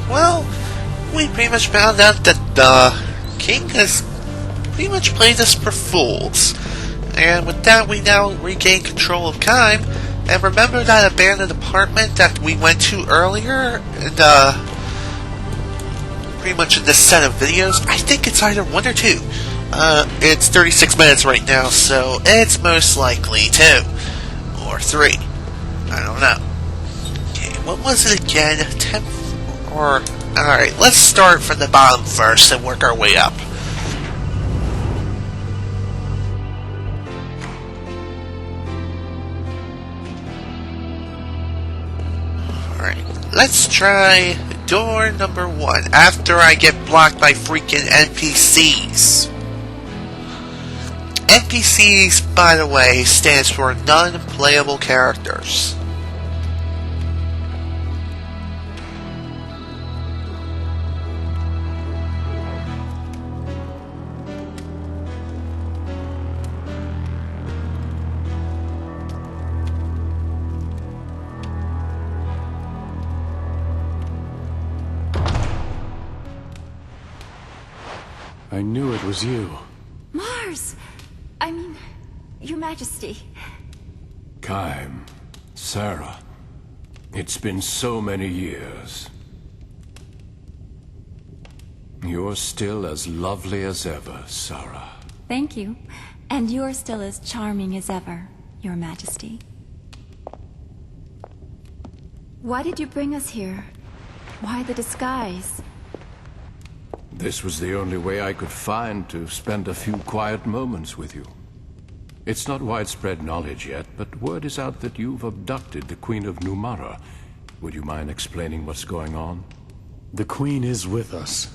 Well, we pretty much found out that the king has pretty much played us for fools. And with that, we now regain control of Kime. And remember that abandoned apartment that we went to earlier? And, pretty much in this set of videos? I think it's either 1 or 2. It's 36 minutes right now, so it's most likely 2. Or 3. I don't know. Okay, what was it again? 10th or... Alright, let's start from the bottom first and work our way up. Alright, let's try door number 1 after I get blocked by freaking NPCs. NPCs, by the way, stands for non-playable characters. I knew it was you. Mars! I mean, Your Majesty. Kime, Sarah. It's been so many years. You're still as lovely as ever, Sarah. Thank you. And you're still as charming as ever, Your Majesty. Why did you bring us here? Why the disguise? This was the only way I could find to spend a few quiet moments with you. It's not widespread knowledge yet, but word is out that you've abducted the Queen of Numara. Would you mind explaining what's going on? The Queen is with us.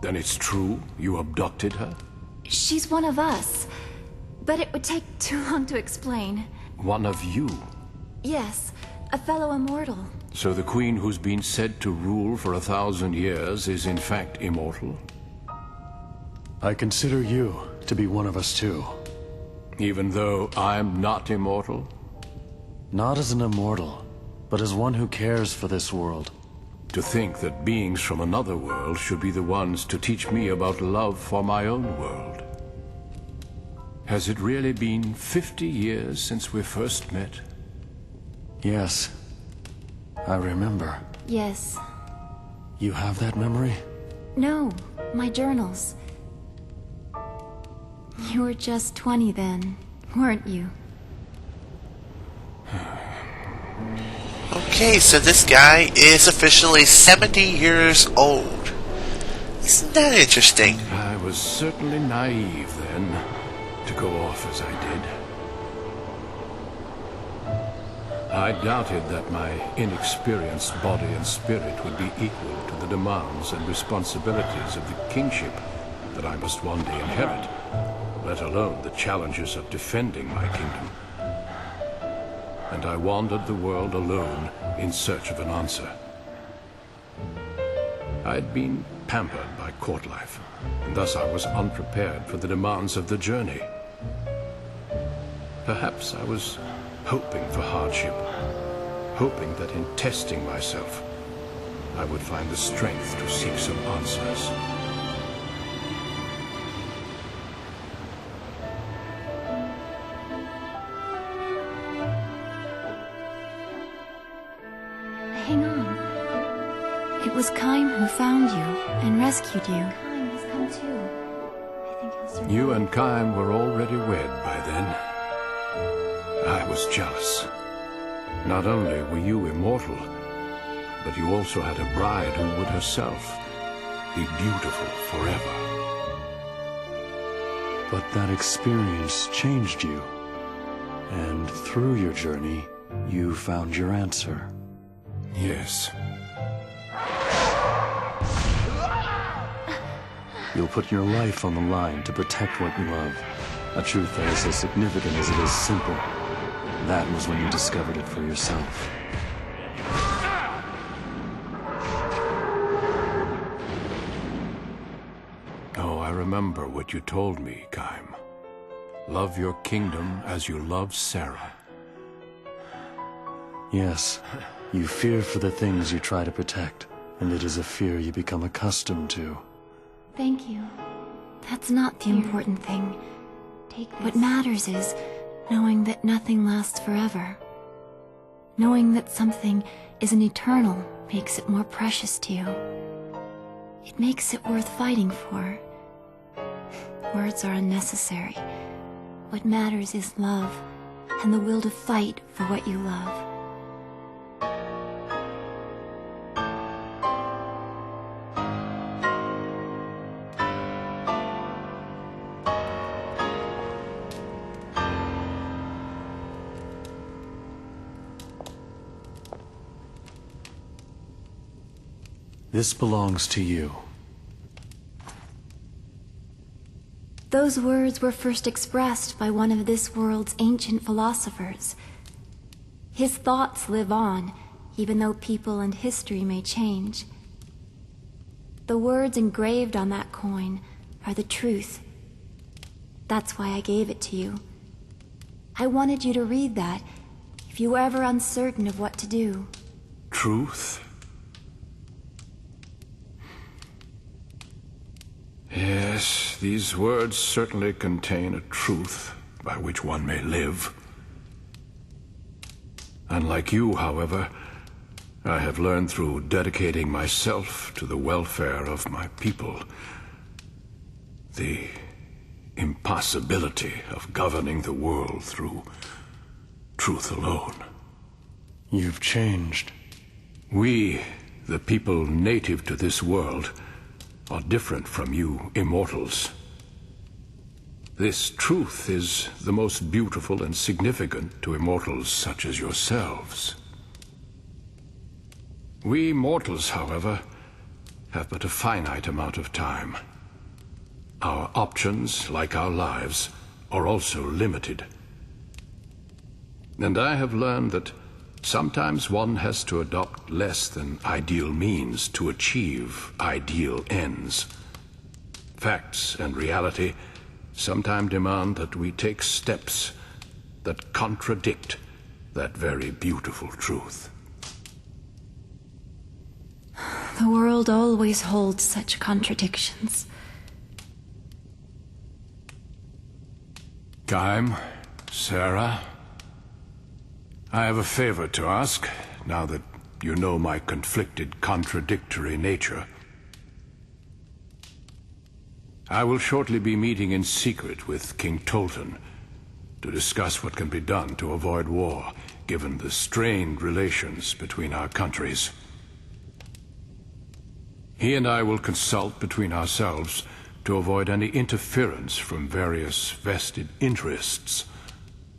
Then it's true? You abducted her? She's one of us. But it would take too long to explain. One of you? Yes, a fellow immortal. So the Queen who's been said to rule for 1,000 years is in fact immortal? I consider you to be one of us too. Even though I'm not immortal? Not as an immortal, but as one who cares for this world. To think that beings from another world should be the ones to teach me about love for my own world. Has it really been 50 years since we first met? Yes. I remember. Yes. You have that memory? No, my journals. You were just 20 then, weren't you? Okay, so this guy is officially 70 years old. Isn't that interesting? I was certainly naive then, to go off as I did. I doubted that my inexperienced body and spirit would be equal to the demands and responsibilities of the kingship that I must one day inherit, let alone the challenges of defending my kingdom. And I wandered the world alone in search of an answer. I'd been pampered by court life, and thus I was unprepared for the demands of the journey. Perhaps I was hoping for hardship, hoping that in testing myself, I would find the strength to seek some answers. Hang on. It was Kime who found you and rescued you. Kime has come too. I think he'll survive. You and Kime were already wed by then. I was jealous. Not only were you immortal, but you also had a bride who would herself be beautiful forever. But that experience changed you. And through your journey, you found your answer. Yes. You'll put your life on the line to protect what you love. A truth that is as significant as it is simple. That was when you discovered it for yourself. Oh, I remember what you told me, Kime. Love your kingdom as you love Sarah. Yes, you fear for the things you try to protect. and it is a fear you become accustomed to. Thank you. That's not the important thing. What matters is knowing that nothing lasts forever. Knowing that something isn't eternal makes it more precious to you. It makes it worth fighting for. Words are unnecessary. What matters is love, and the will to fight for what you love. This belongs to you. Those words were first expressed by one of this world's ancient philosophers. His thoughts live on, even though people and history may change. The words engraved on that coin are the truth. That's why I gave it to you. I wanted you to read that, if you were ever uncertain of what to do. Truth? Yes, these words certainly contain a truth by which one may live. Unlike you, however, I have learned through dedicating myself to the welfare of my people the impossibility of governing the world through truth alone. You've changed. We, the people native to this world, are different from you immortals. This truth is the most beautiful and significant to immortals such as yourselves. We mortals, however, have but a finite amount of time. Our options, like our lives, are also limited. And I have learned that sometimes one has to adopt less than ideal means to achieve ideal ends. Facts and reality sometimes demand that we take steps that contradict that very beautiful truth. The world always holds such contradictions. Gaim, Sarah, I have a favor to ask, now that you know my conflicted, contradictory nature. I will shortly be meeting in secret with King Tolton to discuss what can be done to avoid war, given the strained relations between our countries. He and I will consult between ourselves to avoid any interference from various vested interests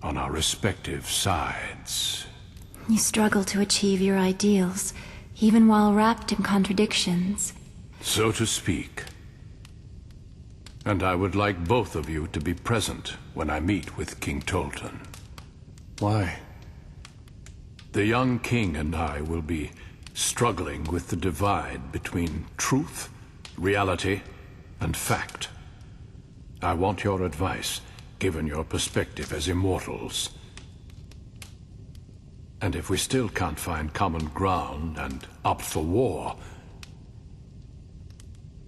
on our respective sides. You struggle to achieve your ideals, even while wrapped in contradictions. So to speak. And I would like both of you to be present when I meet with King Tolton. Why? The young king and I will be struggling with the divide between truth, reality, and fact. I want your advice, given your perspective as immortals. And if we still can't find common ground and opt for war,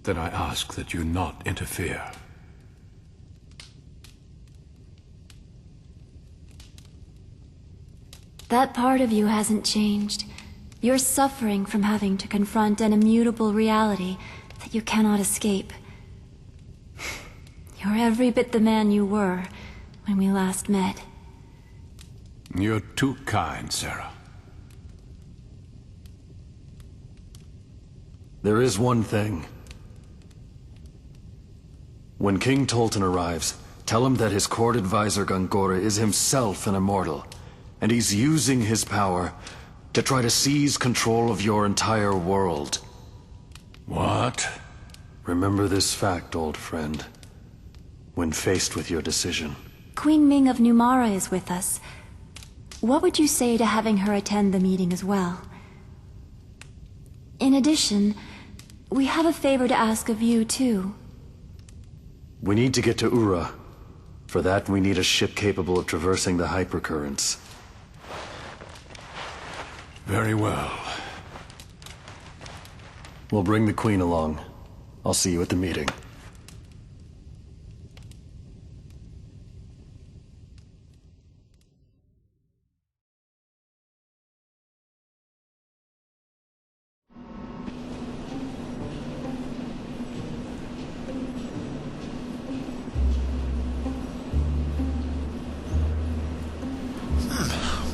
then I ask that you not interfere. That part of you hasn't changed. You're suffering from having to confront an immutable reality that you cannot escape. You're every bit the man you were when we last met. You're too kind, Sarah. There is one thing. When King Tolton arrives, tell him that his court advisor Gongora is himself an immortal, and he's using his power to try to seize control of your entire world. What? Remember this fact, old friend, when faced with your decision. Queen Ming of Numara is with us. What would you say to having her attend the meeting as well? In addition, we have a favor to ask of you, too. We need to get to Ura. For that, we need a ship capable of traversing the hypercurrents. Very well. We'll bring the Queen along. I'll see you at the meeting.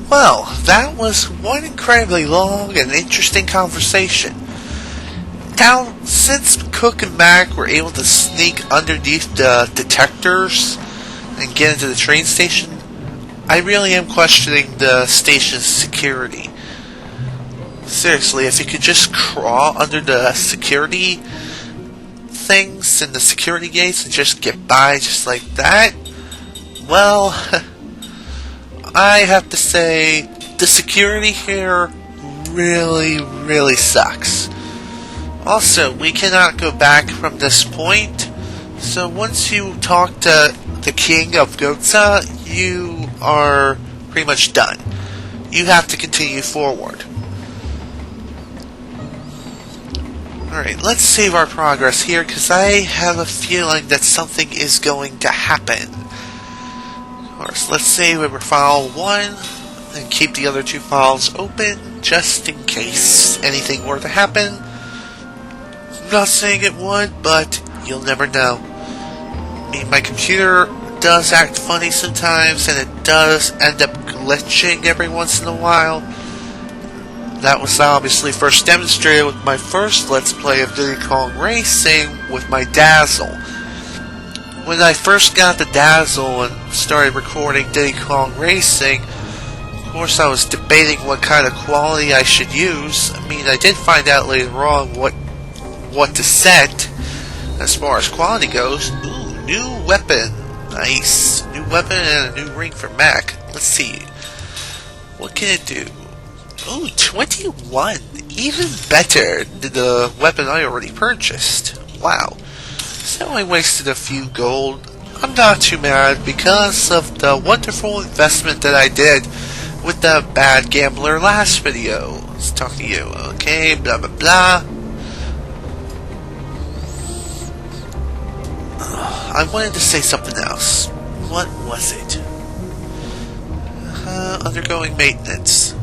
Well, that was one incredibly long and interesting conversation. Now, since Cook and Mac were able to sneak underneath the detectors and get into the train station, I really am questioning the station's security. Seriously, if you could just crawl under the security things and the security gates and just get by just like that, well, I have to say, the security here really sucks. Also, we cannot go back from this point, so once you talk to the king of Ghotza, you are pretty much done. You have to continue forward. Alright, let's save our progress here, because I have a feeling that something is going to happen. Of course, let's save over file 1 and keep the other 2 files open just in case anything were to happen. I'm not saying it would, but you'll never know. I mean, my computer does act funny sometimes, and it does end up glitching every once in a while. That was obviously first demonstrated with my first Let's Play of Diddy Kong Racing with my Dazzle. When I first got the Dazzle and started recording Diddy Kong Racing, of course I was debating what kind of quality I should use. I mean, I did find out later on what to set as far as quality goes. Ooh, new weapon. Nice. New weapon and a new ring for Mac. Let's see. What can it do? Ooh, 21. Even better than the weapon I already purchased. Wow. So I wasted a few gold. I'm not too mad because of the wonderful investment that I did with the bad gambler last video. Let's talk to you. Okay, blah blah blah. I wanted to say something else. What was it? Undergoing maintenance.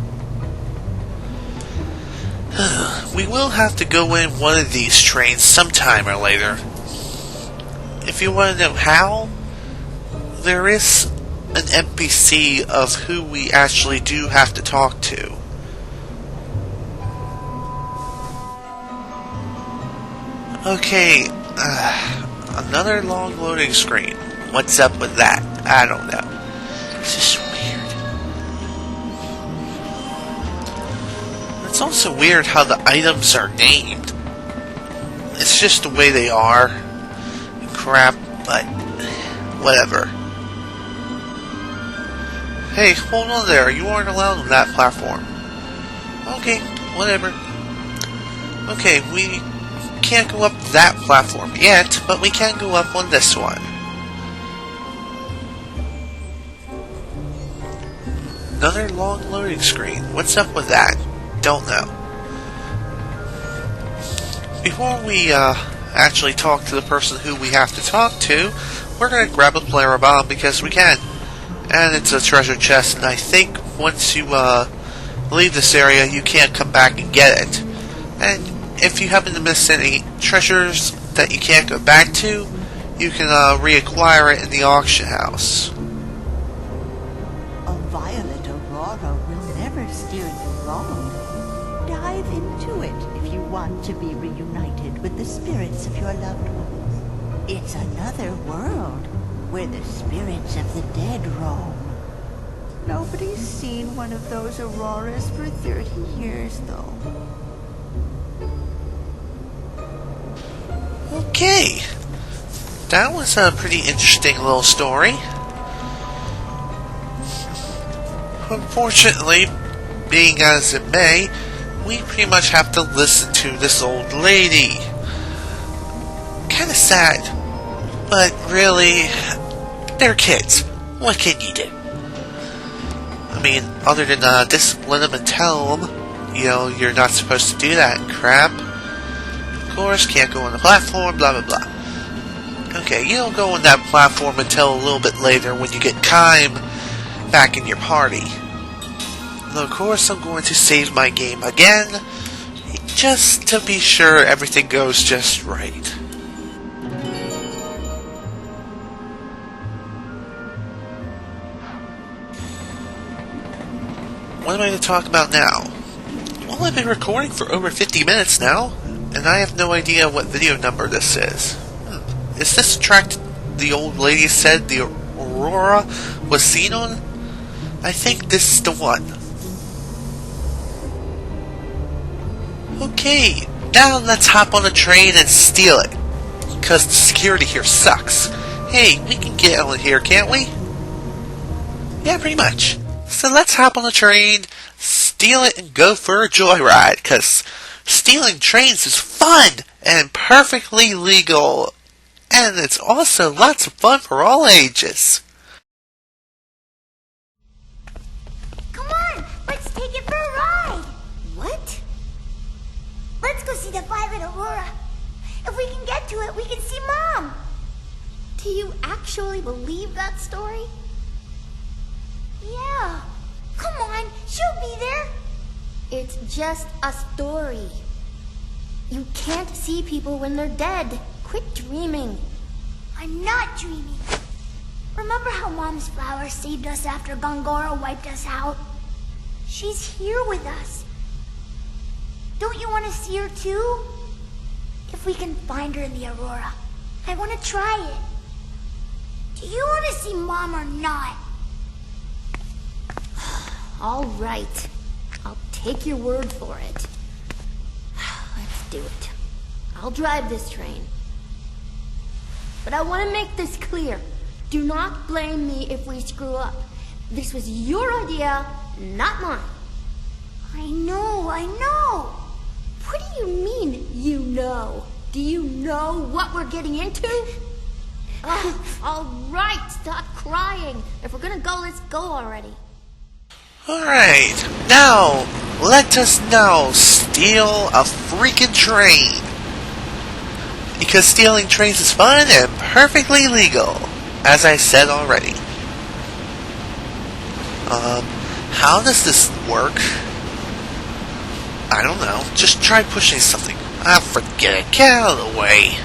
We will have to go in one of these trains sometime or later. If you want to know how, there is an NPC of who we actually do have to talk to. Okay, another long loading screen. What's up with that? I don't know. It's just weird. It's also weird how the items are named. It's just the way they are. Crap, but whatever. Hey, hold on there. You aren't allowed on that platform. Okay, whatever. Okay, we can't go up that platform yet, but we can go up on this one. Another long loading screen. What's up with that? Don't know. Before we actually talk to the person who we have to talk to, we're going to grab a player bomb because we can. And it's a treasure chest, and I think once you leave this area, you can't come back and get it. And if you happen to miss any treasures that you can't go back to, you can reacquire it in the auction house. A violet aurora will never steer you wrong. Dive into it if you want to be reunited with the spirits of your loved ones. It's another world where the spirits of the dead roam. Nobody's seen one of those auroras for 30 years, though. Okay. That was a pretty interesting little story. Unfortunately, being as it may, we pretty much have to listen to this old lady. Kinda sad. But really, they're kids. What can you do? I mean, other than discipline them and tell them, you know, you're not supposed to do that crap. course, can't go on the platform, blah blah blah. Okay, you don't go on that platform until a little bit later when you get Kime back in your party. Though of course I'm going to save my game again, just to be sure everything goes just right. What am I going to talk about now? Well, I've been recording for over 50 minutes now, and I have no idea what video number this is. Is this the track the old lady said the Aurora was seen on? I think this is the one. Okay, now let's hop on a train and steal it. Because the security here sucks. Hey, we can get on here, can't we? Yeah, pretty much. So let's hop on a train, steal it, and go for a joyride. Because stealing trains is fun and perfectly legal. And it's also lots of fun for all ages. Come on, let's take it for a ride. What? Let's go see the Violet Aurora. If we can get to it, we can see Mom. Do you actually believe that story? Yeah. Come on, she'll be there. It's just a story. You can't see people when they're dead. Quit dreaming. I'm not dreaming. Remember how Mom's flower saved us after Gongora wiped us out? She's here with us. Don't you want to see her too? If we can find her in the Aurora, I want to try it. Do you want to see Mom or not? All right. I'll take your word for it. Let's do it. I'll drive this train. But I want to make this clear. Do not blame me if we screw up. This was your idea, not mine. I know, I know. What do you mean, you know? Do you know what we're getting into? All right, stop crying. If we're gonna go, let's go already. Alright, now, let us now steal a freaking train. Because stealing trains is fun and perfectly legal, as I said already. How does this work? I don't know, just try pushing something. Ah, forget it, get out of the way.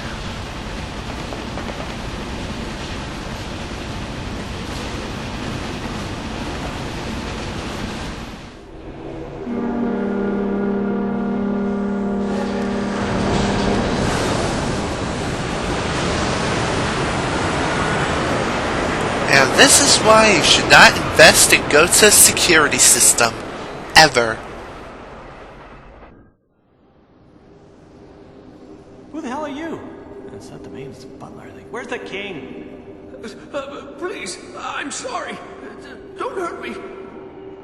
And this is why you should not invest in Ghotza's security system. Ever. Who the hell are you? It's not the maid, it's the butler, I think. Where's the king? Please, I'm sorry. Don't hurt me.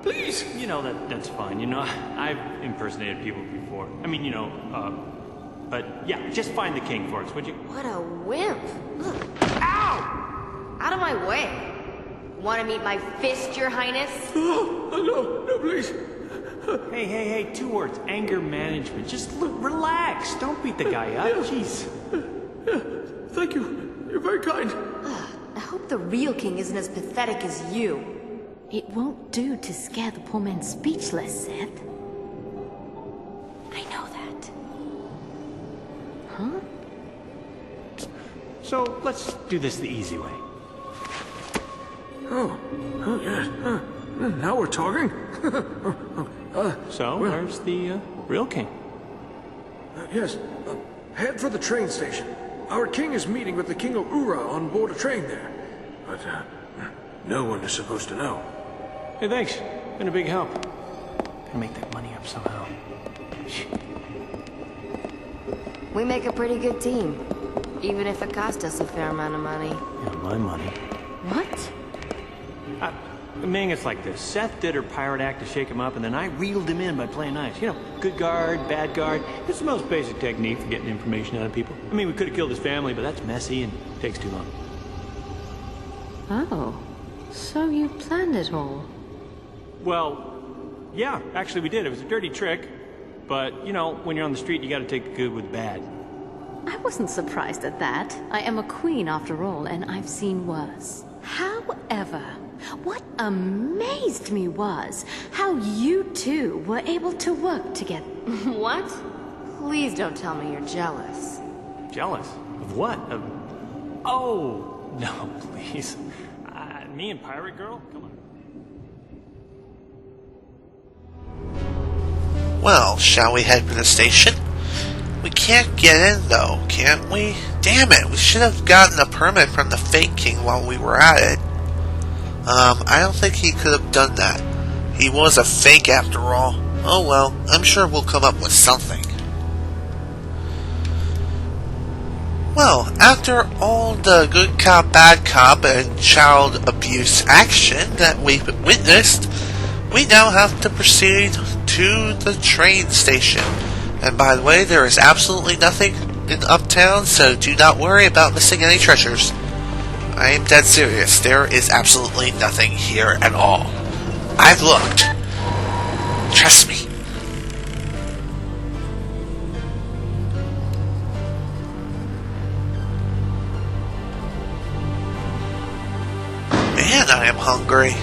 Please. You know, that's fine. You know, I've impersonated people before. I mean, but yeah, just find the king for us, would you? What a wimp. Ugh. Ow! Out of my way. Want to meet my fist, your highness? Oh, no, please. Hey, 2 words. Anger management. Just relax. Don't beat the guy up. Jeez. Thank you. You're very kind. I hope the real king isn't as pathetic as you. It won't do to scare the poor man speechless, Seth. I know that. Huh? So, let's do this the easy way. Oh yes. Now we're talking. So, where's the real king? Yes. Head for the train station. Our king is meeting with the King of Ura on board a train there. But, no one is supposed to know. Hey, thanks. Been a big help. Gotta make that money up somehow. We make a pretty good team. Even if it cost us a fair amount of money. Yeah, my money. What? Ming, it's like this. Seth did her pirate act to shake him up, and then I reeled him in by playing nice. You know, good guard, bad guard. It's the most basic technique for getting information out of people. I mean, we could have killed his family, but that's messy and takes too long. Oh, so you planned it all? Well, yeah, actually we did. It was a dirty trick, but, you know, when you're on the street, you gotta take the good with the bad. I wasn't surprised at that. I am a queen after all, and I've seen worse. However, what amazed me was how you two were able to work together. What? Please don't tell me you're jealous. Jealous? Of what? Of... Oh, no, please. Me and Pirate Girl? Come on. Well, shall we head for the station? We can't get in though, can't we? Damn it, we should have gotten a permit from the fake king while we were at it. I don't think he could have done that. He was a fake after all. Oh well, I'm sure we'll come up with something. Well, after all the good cop, bad cop, and child abuse action that we've witnessed, we now have to proceed to the train station. And by the way, there is absolutely nothing in Uptown, so do not worry about missing any treasures. I am dead serious. There is absolutely nothing here at all. I've looked. Trust me. Man, I am hungry.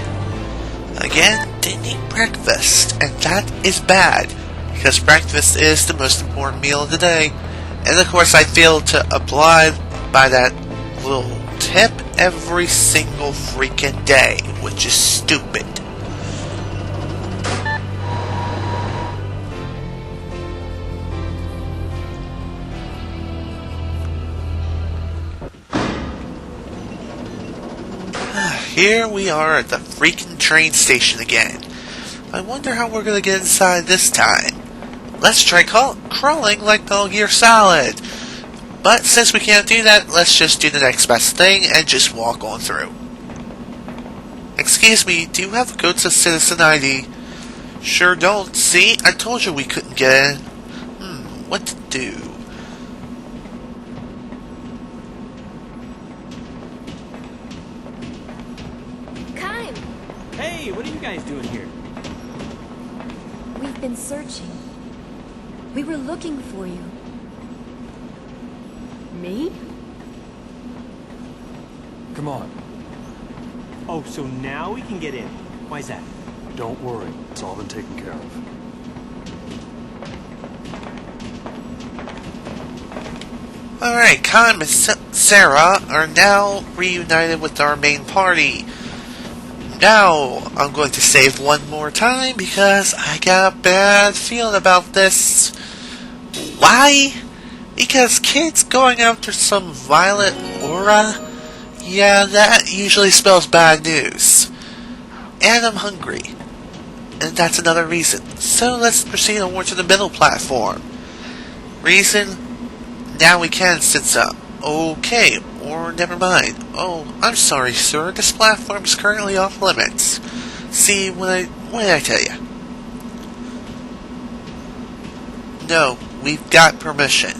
Again, didn't eat breakfast, and that is bad, because breakfast is the most important meal of the day. And of course, I fail to abide by that little tip every single freaking day, which is stupid. Here we are at the freaking train station again. I wonder how we're gonna get inside this time. Let's try crawling like Metal Gear Solid. But since we can't do that, let's just do the next best thing and just walk on through. Excuse me, do you have a Ghotza citizen ID? Sure don't. See, I told you we couldn't get in. What to do? Hey, what are you guys doing here? We've been searching. We were looking for you. Me? Come on. Oh, so now we can get in. Why is that? Don't worry. It's all been taken care of. Alright, Khan and Sarah are now reunited with our main party. Now, I'm going to save one more time because I got a bad feeling about this. Why? Because kids going after some violet aura? Yeah, that usually spells bad news. And I'm hungry. And that's another reason. So let's proceed onward to the middle platform. Reason? Now we can since okay, or never mind. Oh, I'm sorry, sir. This platform is currently off limits. See, what did I tell you? No, we've got permission.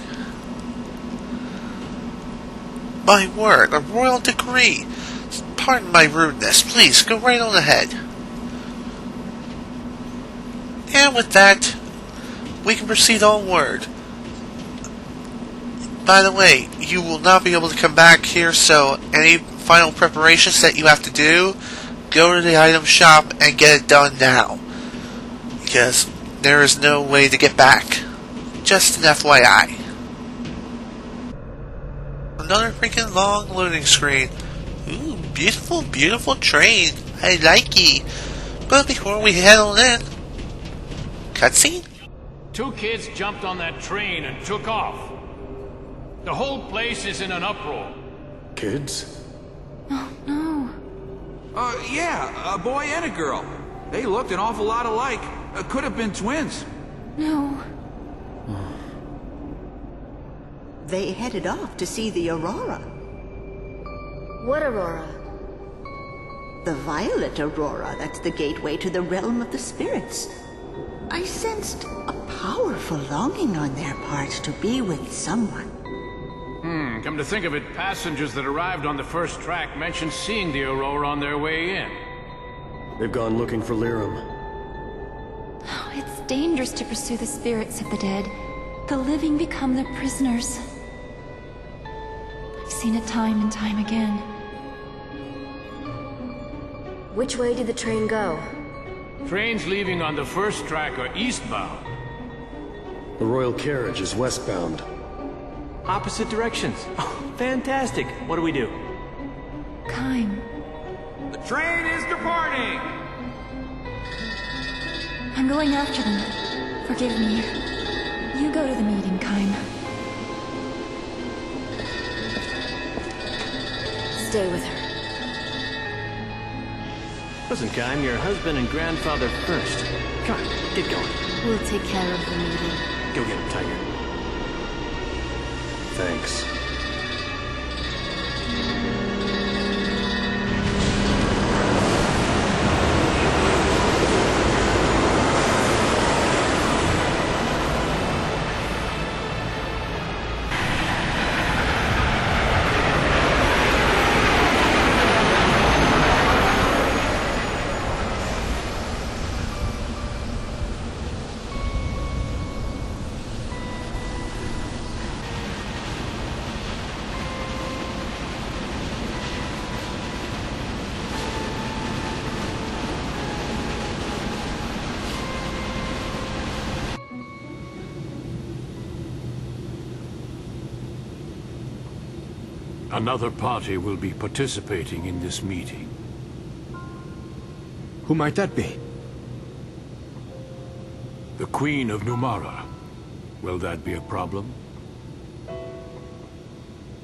My word, a royal decree. Pardon my rudeness. Please, go right on ahead. And with that, we can proceed onward. By the way, you will not be able to come back here, so any final preparations that you have to do, go to the item shop and get it done now. Because there is no way to get back. Just an FYI. Another freaking long loading screen. Ooh, beautiful, beautiful train. I like it. But before we head on in, cutscene? 2 kids jumped on that train and took off. The whole place is in an uproar. Kids? Oh, no. Yeah, a boy and a girl. They looked an awful lot alike. Could have been twins. No. They headed off to see the Aurora. What Aurora? The Violet Aurora, that's the gateway to the realm of the spirits. I sensed a powerful longing on their parts to be with someone. Come to think of it, passengers that arrived on the first track mentioned seeing the Aurora on their way in. They've gone looking for Lyrum. Oh, it's dangerous to pursue the spirits of the dead. The living become their prisoners. seen it time and time again. Which way did the train go? Trains leaving on the first track are eastbound. The royal carriage is westbound. Opposite directions. Oh, fantastic. What do we do? Kaim. The train is departing! I'm going after them. Forgive me. You go to the meeting, Kaim. Stay with her. Listen, Kaim, your husband and grandfather first. Come on, get going. We'll take care of the meeting. Go get him, Tiger. Thanks. Another party will be participating in this meeting. Who might that be? The Queen of Numara. Will that be a problem?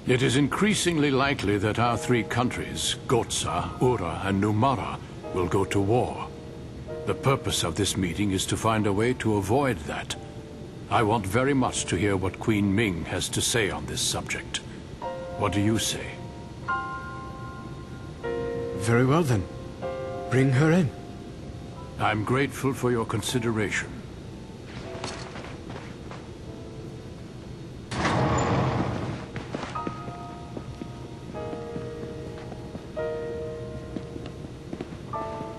It is increasingly likely that our three countries, Ghotza, Ura, and Numara, will go to war. The purpose of this meeting is to find a way to avoid that. I want very much to hear what Queen Ming has to say on this subject. What do you say? Very well then. Bring her in. I'm grateful for your consideration.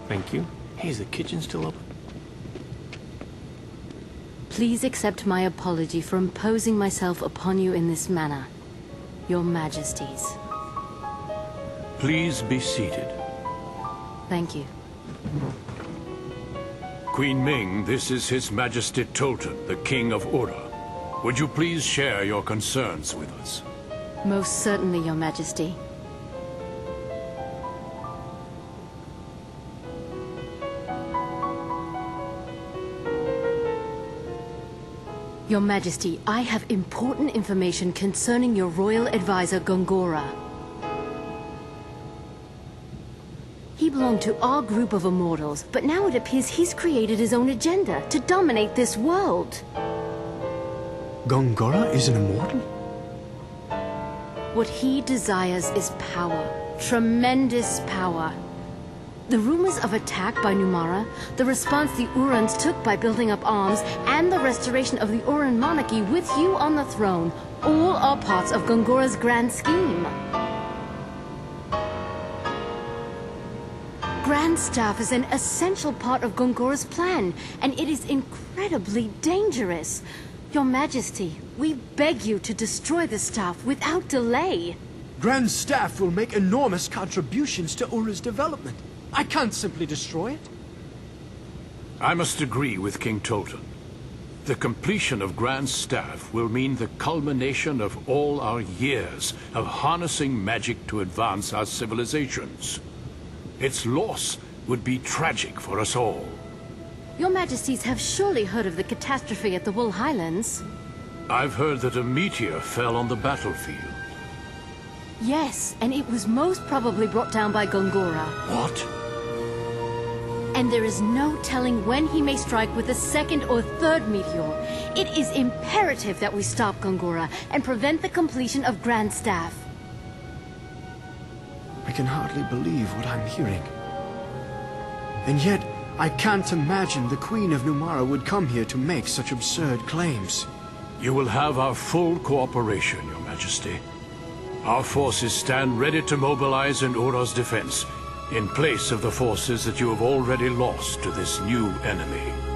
Thank you. Hey, is the kitchen still open? Please accept my apology for imposing myself upon you in this manner. Your Majesties. Please be seated. Thank you. Queen Ming, this is His Majesty Tolton, the King of Ura. Would you please share your concerns with us? Most certainly, Your Majesty. Your Majesty, I have important information concerning your royal advisor, Gongora. He belonged to our group of immortals, but now it appears he's created his own agenda to dominate this world. Gongora is an immortal? What he desires is power. Tremendous power. The rumors of attack by Numara, the response the Urans took by building up arms, and the restoration of the Uran monarchy with you on the throne, all are parts of Gongora's grand scheme. Grand Staff is an essential part of Gongora's plan, and it is incredibly dangerous. Your Majesty, we beg you to destroy the staff without delay. Grand Staff will make enormous contributions to Ura's development. I can't simply destroy it. I must agree with King Tolton. The completion of Grand Staff will mean the culmination of all our years of harnessing magic to advance our civilizations. Its loss would be tragic for us all. Your Majesties have surely heard of the catastrophe at the Wool Highlands. I've heard that a meteor fell on the battlefield. Yes, and it was most probably brought down by Gongora. What? And there is no telling when he may strike with a second or third meteor. It is imperative that we stop Gongora and prevent the completion of Grand Staff. I can hardly believe what I'm hearing. And yet, I can't imagine the Queen of Numara would come here to make such absurd claims. You will have our full cooperation, Your Majesty. Our forces stand ready to mobilize in Ura's defense, in place of the forces that you have already lost to this new enemy.